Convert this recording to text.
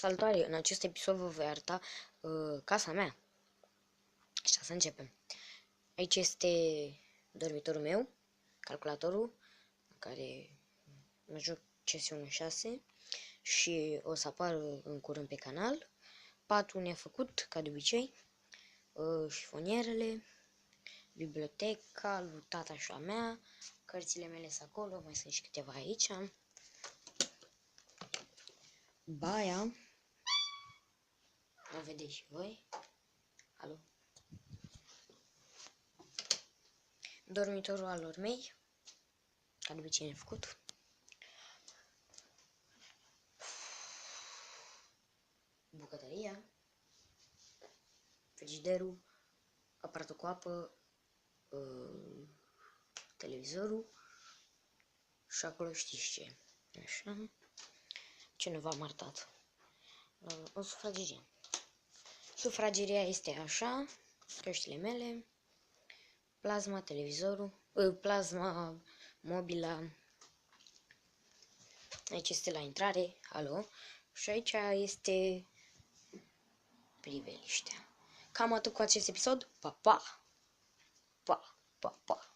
Salutare! În acest episod vă voi arăta casa mea. Așa, să începem. Aici este dormitorul meu, calculatorul, în care mă joc CS1 6 și o să apară în curând pe canal. Patul nefăcut, ca de obicei, șifonierele, biblioteca lui tata și a mea, cărțile mele sunt acolo, mai sunt și câteva aici. Baia, o vedeți și voi. Alo. Dormitorul alor mei, ca de obicei nefăcut. Bucătăria, frigiderul, aparatul cu apă, televizorul și acolo știți ce. Așa. Ce nu v-am arătat? O sufragerie. Sufrageria este așa, căștile mele, plasma, televizorul, plasma, mobila. Aici este la intrare, alo, și aici este priveliștea. Cam atât cu acest episod. Pa, pa! Pa, pa, pa!